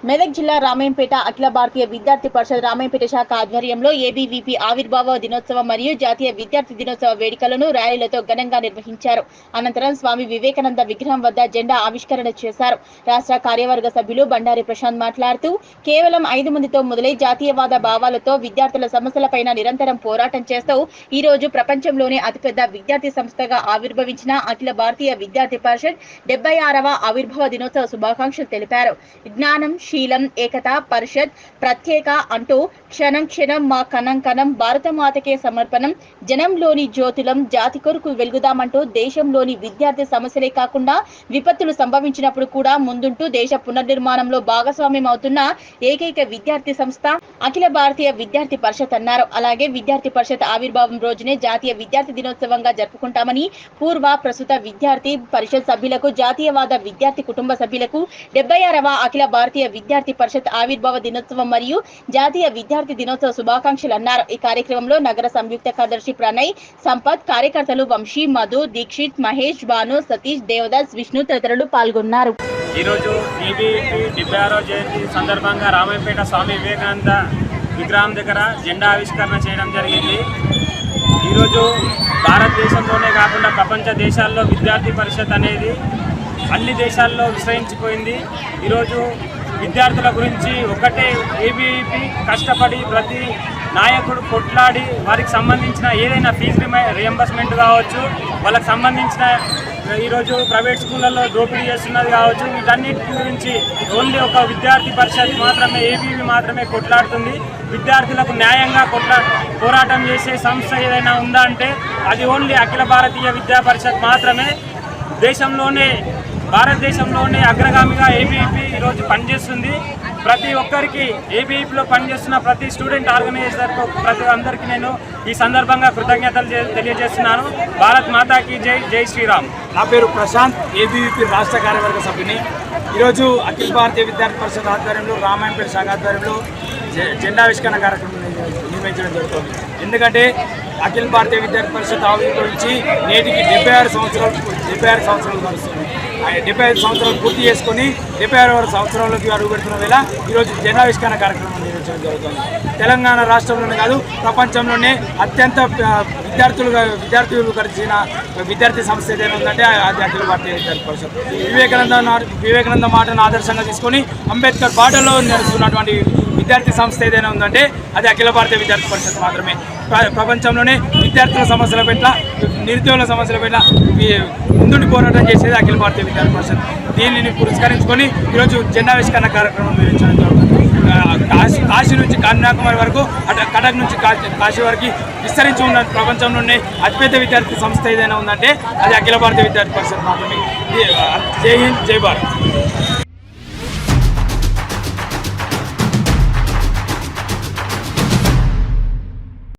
మెదక్ జిల్లా రామాయంపేట అఖిల భారతీయ విద్యార్థి పరిషత్ రామాయంపేట శాఖ ఆధ్వర్యంలో ఏబీవీపీ ఆవిర్భావ దినోత్సవం మరియు జాతీయ విద్యార్థి దినోత్సవ వేడుకలను ర్యాలీలతో ఘనంగా నిర్వహించారు. అనంతరం స్వామి వివేకానంద విగ్రహం వద్ద జెండా ఆవిష్కరణ చేశారు. రాష్ట్ర కార్యవర్గ సభ్యులు బండారి ప్రశాంత్ మాట్లాడుతూ కేవలం 5 మందితో మొదలై జాతీయవాద భావాలతో విద్యార్థుల సమస్యలపైన నిరంతరం పోరాటం చేస్తూ ఈ రోజు ప్రపంచంలోనే అతిపెద్ద విద్యార్థి సంస్థగా ఆవిర్భవించిన అఖిల భారతీయ విద్యార్థి పరిషత్ 76వ ఆవిర్భావ దినోత్సవ శుభాకాంక్షలు తెలిపారు. జ్ఞానం శీలం ఏకత పరిషత్ ప్రత్యేక అంటూ క్షణం క్షణం మా కణం కణం భారతమాతకే సమర్పణం జనంలోని జ్యోతులం జాతి కొరకు వెలుగుదామంటూ దేశంలోని విద్యార్థి సమస్యలే కాకుండా విపత్తులు సంభవించినప్పుడు కూడా ముందుంటూ దేశ పునర్నిర్మాణంలో భాగస్వామ్యం అవుతున్న ఏకైక విద్యార్థి సంస్థ అఖిల భారతీయ విద్యార్థి పరిషత్ అన్నారు. అలాగే విద్యార్థి పరిషత్ ఆవిర్భావం రోజునే జాతీయ విద్యార్థి దినోత్సవంగా జరుపుకుంటామని పూర్వ ప్రస్తుత విద్యార్థి పరిషత్ సభ్యులకు జాతీయవాద విద్యార్థి కుటుంబ సభ్యులకు 76వ అఖిల భారతీయ విద్యార్థి పరిషత్ ఆవిర్భావ దినోత్సవం మరియు జాతీయ విద్యార్థి దినోత్సవ శుభాకాంక్షలు అన్నారు. ఈ కార్యక్రమంలో నగర సంయుక్త కార్యదర్శి ప్రణయ్ సంపత్, కార్యకర్తలు వంశీ, మధు, దీక్షిత్, మహేష్, భాను, సతీష్, దేవదాస్, విష్ణు తదితరులు పాల్గొన్నారు. ఈరోజు ఏబీవీపీ 76వ జయంతి సందర్భంగా రామాయంపేట స్వామి వివేకానంద విగ్రహం దగ్గర జెండా ఆవిష్కరణ చేయడం జరిగింది. ఈరోజు భారతదేశంలోనే కాకుండా ప్రపంచ దేశాల్లో విద్యార్థి పరిషత్ అనేది అన్ని దేశాల్లో విస్తరించిపోయింది. ఈరోజు విద్యార్థుల గురించి ఒకటే ఏబీవీపీ కష్టపడి ప్రతి నాయకుడు కొట్లాడి వారికి సంబంధించిన ఏదైనా ఫీజు రియంబర్స్మెంట్ కావచ్చు, వాళ్ళకి సంబంధించిన ఈరోజు ప్రైవేట్ స్కూళ్ళల్లో దోపిడీ చేస్తున్నది కావచ్చు, వీటన్నిటి గురించి ఓన్లీ ఒక విద్యార్థి పరిషత్ మాత్రమే ఏబీవీ మాత్రమే కొట్లాడుతుంది. విద్యార్థులకు న్యాయంగా పోరాటం చేసే సంస్థ ఏదైనా ఉందా అంటే అది ఓన్లీ అఖిల భారతీయ విద్యా పరిషత్ మాత్రమే. భారతదేశంలోనే అగ్రగామిగా ఏబీవీపీ ఈరోజు పనిచేస్తుంది. ప్రతి ఒక్కరికి ఏబీవీపీలో పనిచేస్తున్న ప్రతి స్టూడెంట్ ఆర్గనైజర్కు ప్రతి అందరికీ నేను ఈ సందర్భంగా కృతజ్ఞతలు తెలియజేస్తున్నాను. భారత్ మాతాకి జై, జై శ్రీరామ్. నా పేరు ప్రశాంత్, ఏబీవీపీ రాష్ట్ర కార్యవర్గ సభ్యుని. ఈరోజు అఖిల భారతీయ విద్యార్థి పరిషత్ ఆధ్వర్యంలో రామాయంపేట శాఖ ఆధ్వర్యంలో జెండావిష్కరణ కార్యక్రమం నిర్వహించడం జరుగుతుంది. ఎందుకంటే అఖిల భారతీయ విద్యార్థి పరిషత్ ఆవిర్భవించి నేటికి 76 సంవత్సరాలు గడుస్తుంది. 75 సంవత్సరాలు పూర్తి చేసుకొని 76వ సంవత్సరంలోకి అడుగు పెడుతున్న వేళ ఈరోజు జెండావిష్కరణ కార్యక్రమం నిర్వహించడం జరుగుతుంది. తెలంగాణ రాష్ట్రంలోనే కాదు ప్రపంచంలోనే అత్యంత విద్యార్థులు కలిసిన విద్యార్థి సంస్థ ఏదైనా ఉందంటే అది అఖిల భారతీయ విద్యార్థి పరిషత్. వివేకానంద మాటను ఆదర్శంగా తీసుకొని అంబేద్కర్ బాటలో నడుస్తున్నటువంటి విద్యార్థి సంస్థ ఏదైనా ఉందంటే అది అఖిల భారతీయ విద్యార్థి పరిషత్ మాత్రమే. ప్రపంచంలోనే విద్యార్థుల సమస్యల పట్ల, నిరుద్యోగుల సమస్యల పట్ల ముందుండి పోరాటం చేసేది అఖిల భారతీయ విద్యార్థి పరిషత్. దీనిని పురస్కరించుకొని ఈరోజు జెండావిష్కరణ కార్యక్రమం నిర్వహించడం జరుగుతుంది. కాశీ నుంచి కన్యాకుమారి వరకు, కటక్ నుంచి కాశీ వరకు విస్తరించి ఉన్న ప్రపంచంలోనే అతిపెద్ద విద్యార్థి సంస్థ ఏదైనా ఉందంటే అది అఖిల భారతీయ విద్యార్థి పరిషత్ మాత్రమే. జై హింద్, జై భారత్.